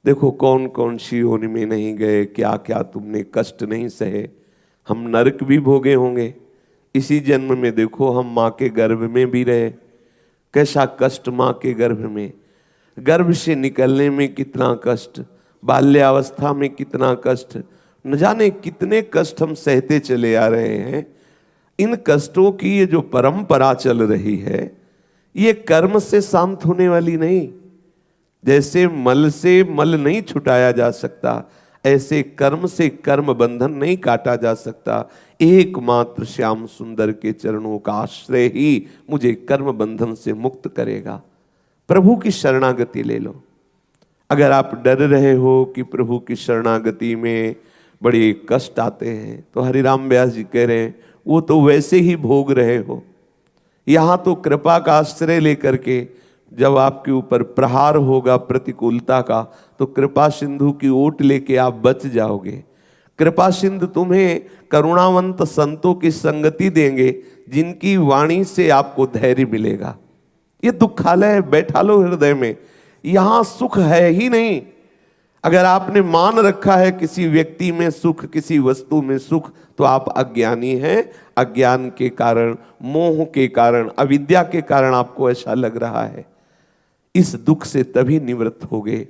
देखो कौन कौन सी योनि में नहीं गए, क्या क्या तुमने कष्ट नहीं सहे। हम नरक भी भोगे होंगे। इसी जन्म में देखो हम माँ के गर्भ में भी रहे, कैसा कष्ट माँ के गर्भ में, गर्भ से निकलने में कितना कष्ट, बाल्यावस्था में कितना कष्ट, न जाने कितने कष्ट हम सहते चले आ रहे हैं। इन कष्टों की ये जो परंपरा चल रही है, ये कर्म से शांत होने वाली नहीं। जैसे मल से मल नहीं छुटाया जा सकता, ऐसे कर्म से कर्म बंधन नहीं काटा जा सकता। एकमात्र श्याम सुंदर के चरणों का आश्रय ही मुझे कर्म बंधन से मुक्त करेगा। प्रभु की शरणागति ले लो। अगर आप डर रहे हो कि प्रभु की शरणागति में बड़े कष्ट आते हैं, तो हरिराम व्यास जी कह रहे हैं वो तो वैसे ही भोग रहे हो। यहाँ तो कृपा का आश्रय लेकर के जब आपके ऊपर प्रहार होगा प्रतिकूलता का, तो कृपा सिंधु की ओट लेके आप बच जाओगे। कृपा सिंधु तुम्हें करुणावंत संतों की संगति देंगे, जिनकी वाणी से आपको धैर्य मिलेगा। ये दुखालय बैठा लो हृदय में, यहां सुख है ही नहीं। अगर आपने मान रखा है किसी व्यक्ति में सुख, किसी वस्तु में सुख, तो आप अज्ञानी हैं। अज्ञान के कारण, मोह के कारण, अविद्या के कारण आपको ऐसा लग रहा है। इस दुख से तभी निवृत्त होगे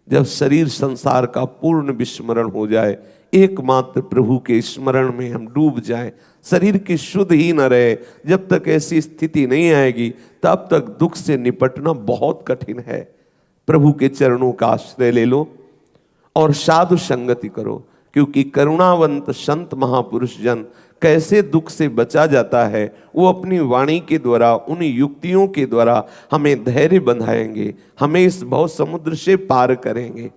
जब शरीर संसार का पूर्ण विस्मरण हो जाए, एकमात्र प्रभु के स्मरण में हम डूब जाएं, शरीर की शुद्ध ही न रहे। जब तक ऐसी स्थिति नहीं आएगी, तब तक दुख से निपटना बहुत कठिन है। प्रभु के चरणों का आश्रय ले लो और साधु संगति करो, क्योंकि करुणावंत संत महापुरुष जन कैसे दुख से बचा जाता है, वो अपनी वाणी के द्वारा, उन युक्तियों के द्वारा हमें धैर्य बंधाएंगे, हमें इस भव समुद्र से पार करेंगे।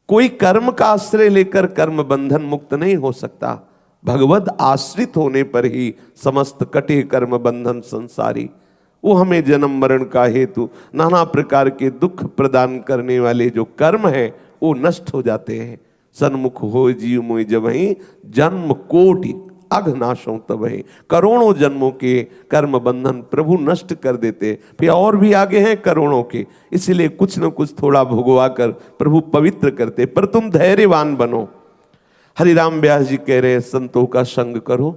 कोई कर्म का आश्रय लेकर कर्म बंधन मुक्त नहीं हो सकता। भगवद आश्रित होने पर ही समस्त कटे कर्म बंधन संसारी। वो हमें जन्म मरण का हेतु, नाना प्रकार के दुख प्रदान करने वाले जो कर्म है, वो नष्ट हो जाते हैं। सन्मुख हो जीव मोहि जबहि, जन्म कोटि अघनाशों तबहि। करोड़ों जन्मों के कर्म बंधन प्रभु नष्ट कर देते, फिर और भी आगे हैं करोड़ों के। इसलिए कुछ न कुछ थोड़ा भुगवा कर प्रभु पवित्र करते। पर तुम धैर्यवान बनो। हरिराम व्यास जी कह रहे हैं संतों का संग करो,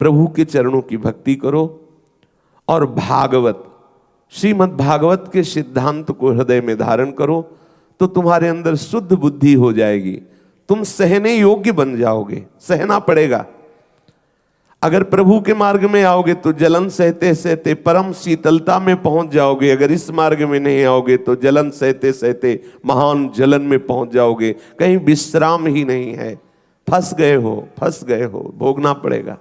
प्रभु के चरणों की भक्ति करो, और भागवत, श्रीमद् भागवत के सिद्धांत को हृदय में धारण करो, तो तुम्हारे अंदर शुद्ध बुद्धि हो जाएगी। तुम सहने योग्य बन जाओगे। सहना पड़ेगा। अगर प्रभु के मार्ग में आओगे तो जलन सहते सहते परम शीतलता में पहुंच जाओगे। अगर इस मार्ग में नहीं आओगे तो जलन सहते सहते महान जलन में पहुंच जाओगे। कहीं विश्राम ही नहीं है। फंस गए हो, भोगना पड़ेगा।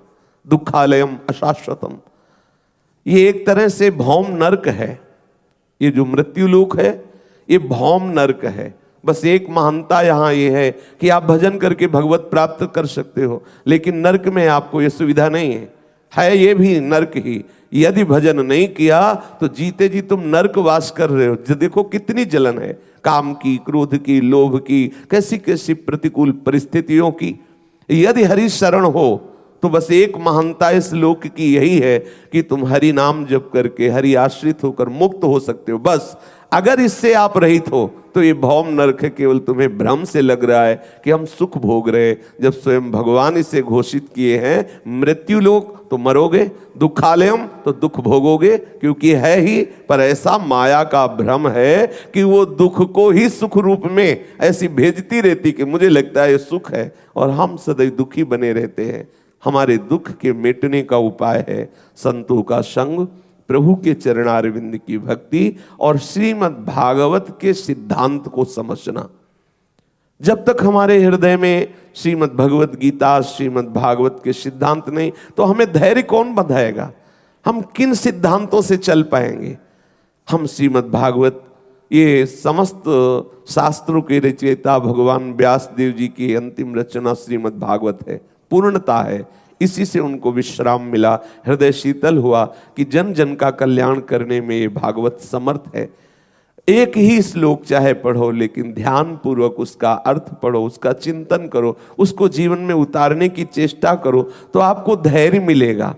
दुखालयम अशाश्वतम, ये एक तरह से भौम नरक है। ये जो मृत्यु लोक है, ये भौम नरक है। बस एक महानता यहाँ ये है कि आप भजन करके भगवत प्राप्त कर सकते हो, लेकिन नरक में आपको ये सुविधा नहीं है ये भी नरक ही। यदि भजन नहीं किया तो जीते जी तुम नरक वास कर रहे हो। देखो कितनी जलन है, काम की, क्रोध की, लोभ की, कैसी कैसी प्रतिकूल परिस्थितियों की। यदि हरि शरण हो तो बस एक महानता इस लोक की यही है कि तुम हरि नाम जप करके, हरि आश्रित होकर मुक्त हो सकते हो। बस अगर इससे आप रहित हो तो ये भौम नरक केवल तुम्हें भ्रम से लग रहा है कि हम सुख भोग रहे हैं, जब स्वयं भगवान इसे घोषित किए हैं मृत्यु लोक तो मरोगे, दुखालयम तो दुख भोगोगे, क्योंकि है ही। पर ऐसा माया का भ्रम है कि वो दुख को ही सुख रूप में ऐसी भेजती रहती कि मुझे लगता है ये सुख है, और हम सदैव दुखी बने रहते हैं। हमारे दुख के मिटने का उपाय है संतों का संग, प्रभु के चरणारविंद की भक्ति और श्रीमद् भागवत के सिद्धांत को समझना। जब तक हमारे हृदय में श्रीमद् भगवत गीता, श्रीमद् भागवत के सिद्धांत नहीं, तो हमें धैर्य कौन बंधाएगा? हम किन सिद्धांतों से चल पाएंगे? हम श्रीमद् भागवत, ये समस्त शास्त्रों के रचयिता भगवान व्यास देव जी की अंतिम रचना श्रीमद् भागवत है, पूर्णता है। इसी से उनको विश्राम मिला, हृदय शीतल हुआ कि जन जन का कल्याण करने में ये भागवत समर्थ है। एक ही श्लोक चाहे पढ़ो, लेकिन ध्यान पूर्वक उसका अर्थ पढ़ो, उसका चिंतन करो, उसको जीवन में उतारने की चेष्टा करो, तो आपको धैर्य मिलेगा।